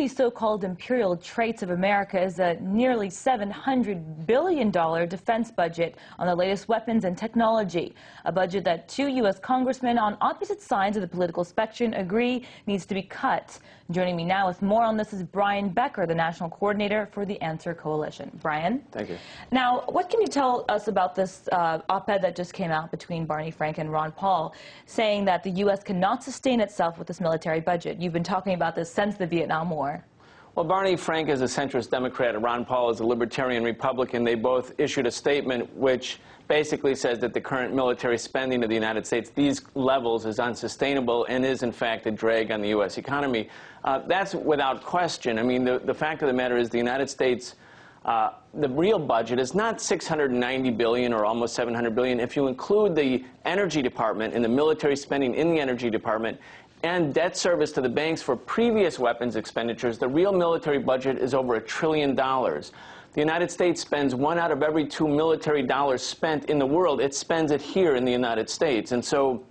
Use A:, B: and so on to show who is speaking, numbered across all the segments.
A: The so-called imperial traits of America is a nearly $700 billion defense budget on the latest weapons and technology, a budget that two U.S. congressmen on opposite sides of the political spectrum agree needs to be cut. Joining me now with more on this is Brian Becker, the national coordinator for the Answer Coalition. Brian?
B: Thank you.
A: Now, what can you tell us about this op-ed that just came out between Barney Frank and Ron Paul, saying that the U.S. cannot sustain itself with this military budget? You've been talking about this since the Vietnam War.
B: Well, Barney Frank is a centrist Democrat and Ron Paul is a libertarian Republican. They both issued a statement which basically says that the current military spending of the United States, these levels, is unsustainable and is, in fact, a drag on the U.S. economy. That's without question. I mean, the fact of the matter is the United States, the real budget is not $690 billion or almost $700 billion. If you include the Energy Department and the military spending in the Energy Department, and debt service to the banks for previous weapons expenditures, the real military budget is over $1 trillion. The United States spends 1 out of every 2 military dollars spent in the world. It spends it here in the United States. And so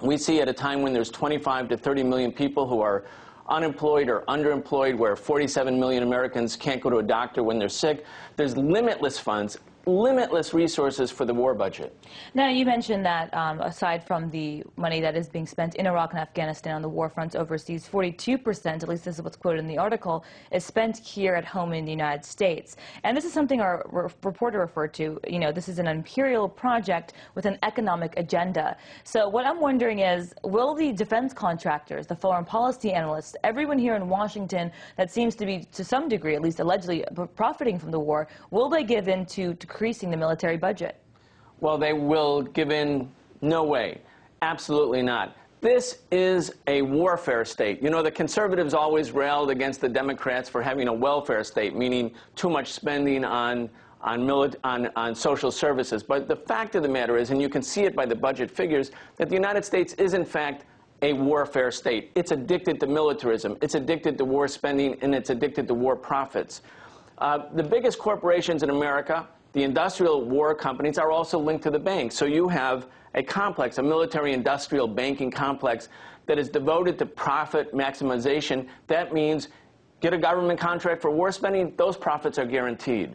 B: we see at a time when there's 25 to 30 million people who are unemployed or underemployed, where 47 million Americans can't go to a doctor when they're sick, there's limitless funds, limitless resources for the war budget.
A: Now, you mentioned that aside from the money that is being spent in Iraq and Afghanistan on the war fronts overseas, 42%, at least this is what's quoted in the article, is spent here at home in the United States. And this is something our reporter referred to. You know, this is an imperial project with an economic agenda. So what I'm wondering is, will the defense contractors, the foreign policy analysts, everyone here in Washington that seems to be, to some degree, at least allegedly, profiting from the war, will they give in to decreasing the military budget?
B: Well, they will give in. No way. Absolutely not. This is a warfare state. You know, the conservatives always railed against the Democrats for having a welfare state, meaning too much spending on social services. But the fact of the matter is, and you can see it by the budget figures, that the United States is, in fact, a warfare state. It's addicted to militarism. It's addicted to war spending, and it's addicted to war profits. The biggest corporations in America, the industrial war companies, are also linked to the banks. So you have a complex, a military-industrial banking complex that is devoted to profit maximization. That means get a government contract for war spending, those profits are guaranteed.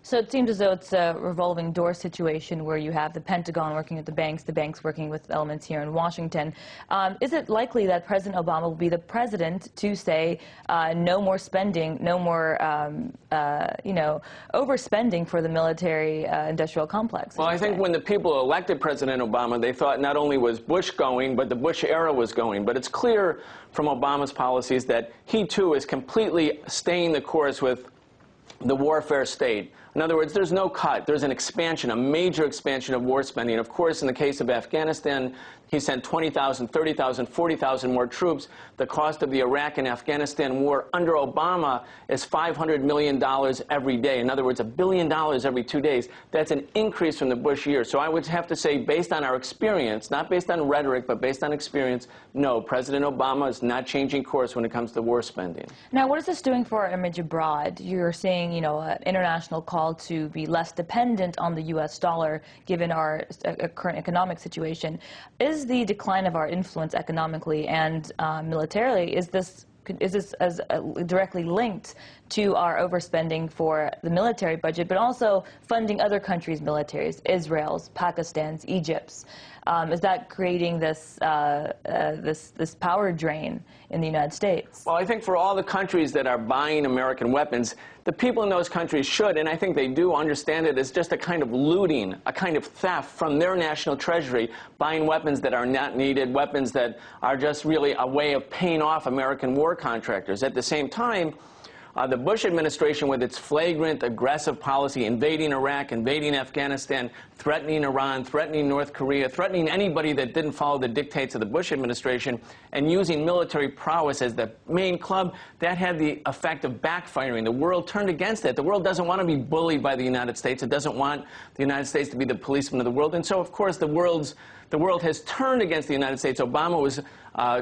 A: So it seems as though it's a revolving door situation where you have the Pentagon working with the banks working with elements here in Washington. Is it likely that President Obama will be the president to say no more spending, no more, overspending for the military industrial complex?
B: Well, I think when the people elected President Obama, they thought not only was Bush going, but the Bush era was going. But it's clear from Obama's policies that he, too, is completely staying the course with the warfare state. In other words, there's no cut. There's an expansion, a major expansion of war spending. Of course, in the case of Afghanistan, he sent 20,000, 30,000, 40,000 more troops. The cost of the Iraq and Afghanistan war under Obama is $500 million every day. In other words, $1 billion every 2 days. That's an increase from the Bush years. So I would have to say, based on our experience, not based on rhetoric, but based on experience, no, President Obama is not changing course when it comes to war spending.
A: Now, what is this doing for our image abroad? You're seeing, an international call to be less dependent on the U.S. dollar, given our current economic situation. Is the decline of our influence economically and militarily, is this as directly linked to our overspending for the military budget, but also funding other countries' militaries, Israel's, Pakistan's, Egypt's? Is that creating this this power drain in the United States?
B: Well, I think for all the countries that are buying American weapons, the people in those countries should, and I think they do, understand it as just a kind of looting, a kind of theft from their national treasury, buying weapons that are not needed, weapons that are just really a way of paying off American war contractors. At the same time, the Bush administration, with its flagrant, aggressive policy, invading Iraq, invading Afghanistan, threatening Iran, threatening North Korea, threatening anybody that didn't follow the dictates of the Bush administration, and using military prowess as the main club, that had the effect of backfiring. The world turned against it. The world doesn't want to be bullied by the United States. It doesn't want the United States to be the policeman of the world. And so, of course, the world has turned against the United States. Obama was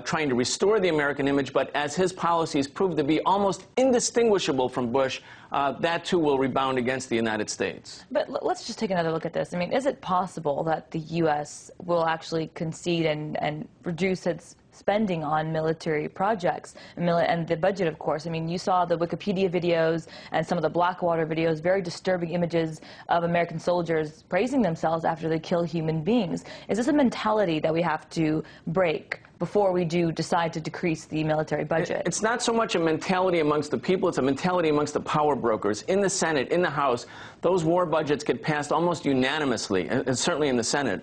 B: trying to restore the American image, but as his policies proved to be almost indistinguishable from Bush, that too will rebound against the United States.
A: But let's just take another look at this. I mean, is it possible that the U.S. will actually concede and reduce its spending on military projects and the budget, of course. I mean, you saw the Wikipedia videos and some of the Blackwater videos, very disturbing images of American soldiers praising themselves after they kill human beings. Is this a mentality that we have to break before we do decide to decrease the military budget?
B: It's not so much a mentality amongst the people, it's a mentality amongst the power brokers. In the Senate, in the House, those war budgets get passed almost unanimously, and certainly in the Senate.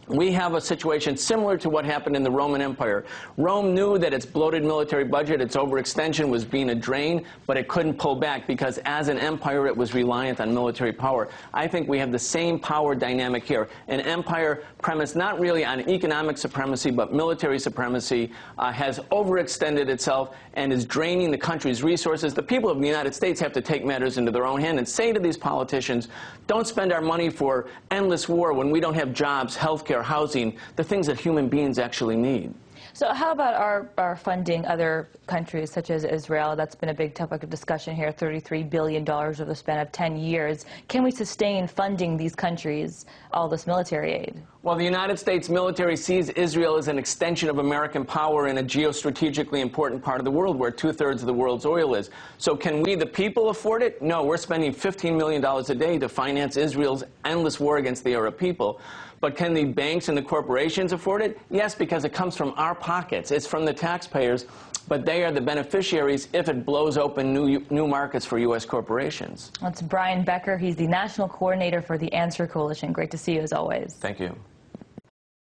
B: We have a situation similar to what happened in the Roman Empire. Rome knew that its bloated military budget, its overextension, was being a drain, but it couldn't pull back because as an empire it was reliant on military power. I think we have the same power dynamic here. An empire premised not really on economic supremacy but military supremacy has overextended itself and is draining the country's resources. The people of the United States have to take matters into their own hand and say to these politicians, don't spend our money for endless war when we don't have jobs, health care, housing, the things that human beings actually need.
A: So how about our funding other countries such as Israel? That's been a big topic of discussion here, $33 billion over the span of 10 years. Can we sustain funding these countries, all this military aid?
B: Well, the United States military sees Israel as an extension of American power in a geostrategically important part of the world where 2/3 of the world's oil is. So can we, the people, afford it? No, we're spending $15 million a day to finance Israel's endless war against the Arab people. But can the banks and the corporations afford it? Yes, because it comes from our pockets. It's from the taxpayers, but they are the beneficiaries if it blows open new markets for U.S. corporations.
A: That's Brian Becker. He's the National Coordinator for the Answer Coalition. Great to see you as always.
B: Thank you.